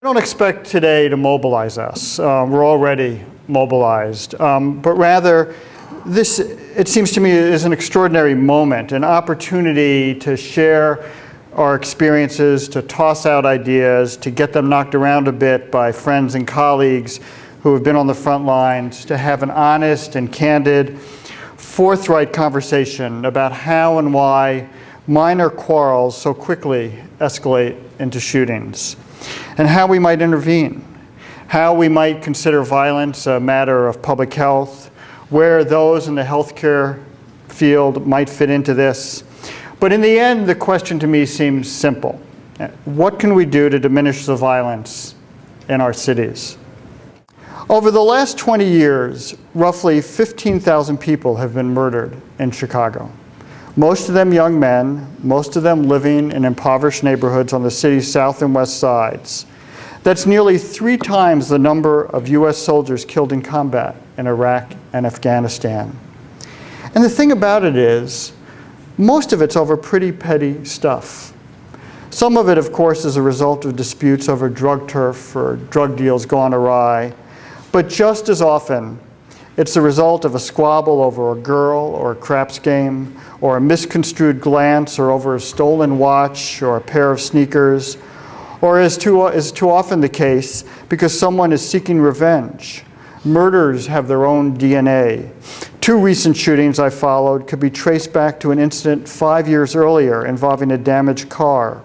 I don't expect today to mobilize us. We're already mobilized. But rather, this, it seems to me, is an extraordinary moment, an opportunity to share our experiences, to toss out ideas, to get them knocked around a bit by friends and colleagues who have been on the front lines, to have an honest and candid, forthright conversation about how and why minor quarrels so quickly escalate into shootings, and how we might intervene, how we might consider violence a matter of public health, where those in the healthcare field might fit into this. But in the end, the question to me seems simple. What can we do to diminish the violence in our cities? Over the last 20 years, roughly 15,000 people have been murdered in Chicago. Most of them young men, most of them living in impoverished neighborhoods on the city's south and west sides. That's nearly 3 times the number of US soldiers killed in combat in Iraq and Afghanistan. And the thing about it is, most of it's over pretty petty stuff. Some of it, of course, is a result of disputes over drug turf or drug deals gone awry. But just as often, it's the result of a squabble over a girl or a craps game, or a misconstrued glance, or over a stolen watch or a pair of sneakers, or as too often the case, because someone is seeking revenge. Murders have their own DNA. 2 recent shootings I followed could be traced back to an incident 5 years earlier involving a damaged car.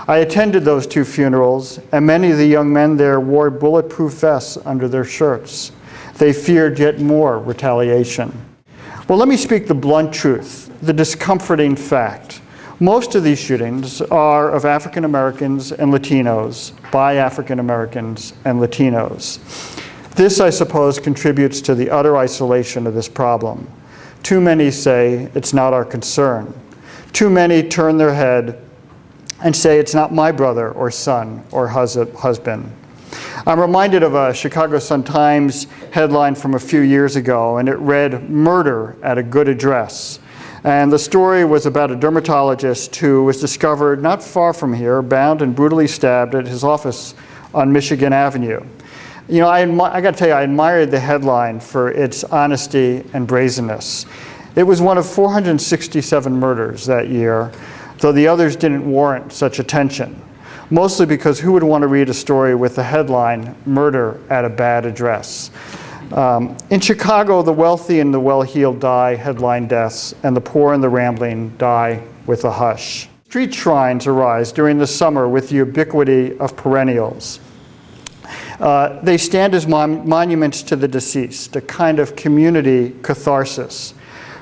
I attended those 2 funerals, and many of the young men there wore bulletproof vests under their shirts. They feared yet more retaliation. Well, let me speak the blunt truth, the discomforting fact. Most of these shootings are of African Americans and Latinos by African Americans and Latinos. This, I suppose, contributes to the utter isolation of this problem. Too many say it's not our concern. Too many turn their head and say it's not my brother or son or husband. I'm reminded of a Chicago Sun-Times headline from a few years ago, and it read, "Murder at a Good Address." And the story was about a dermatologist who was discovered not far from here, bound and brutally stabbed at his office on Michigan Avenue. You know, I got to tell you, I admired the headline for its honesty and brazenness. It was one of 467 murders that year, though the others didn't warrant such attention. Mostly because who would want to read a story with the headline, "Murder at a Bad Address"? In Chicago, the wealthy and the well-heeled die headline deaths, and the poor and the rambling die with a hush. Street shrines arise during the summer with the ubiquity of perennials. They stand as monuments to the deceased, a kind of community catharsis.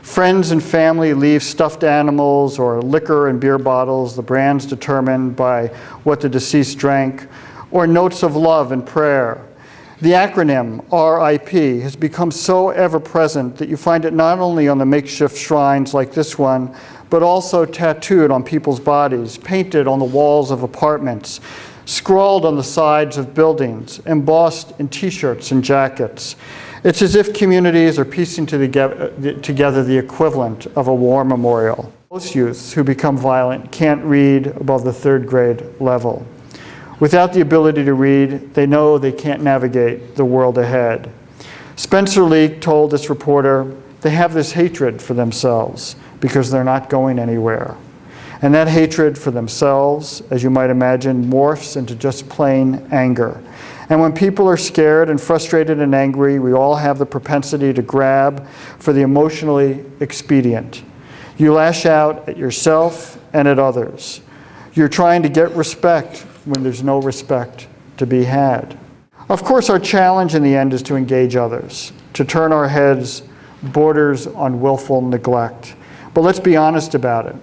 Friends and family leave stuffed animals or liquor and beer bottles, the brands determined by what the deceased drank, or notes of love and prayer. The acronym RIP has become so ever-present that you find it not only on the makeshift shrines like this one, but also tattooed on people's bodies, painted on the walls of apartments, scrawled on the sides of buildings, embossed in t-shirts and jackets. It's as if communities are piecing together the equivalent of a war memorial. Most youths who become violent can't read above the 3rd grade level. Without the ability to read, they know they can't navigate the world ahead. Spencer Leake told this reporter they have this hatred for themselves because they're not going anywhere. And that hatred for themselves, as you might imagine, morphs into just plain anger. And when people are scared and frustrated and angry, we all have the propensity to grab for the emotionally expedient. You lash out at yourself and at others. You're trying to get respect when there's no respect to be had. Of course, our challenge in the end is to engage others, to turn our heads borders on willful neglect. But let's be honest about it.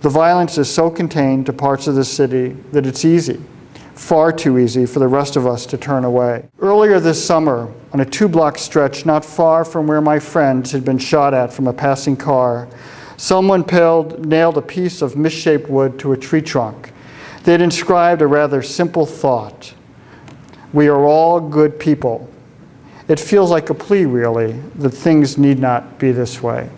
The violence is so contained to parts of the city that it's easy, far too easy for the rest of us to turn away. Earlier this summer, on a 2-block stretch not far from where my friends had been shot at from a passing car, someone nailed a piece of misshaped wood to a tree trunk. They'd inscribed a rather simple thought: "We are all good people." It feels like a plea, really, that things need not be this way.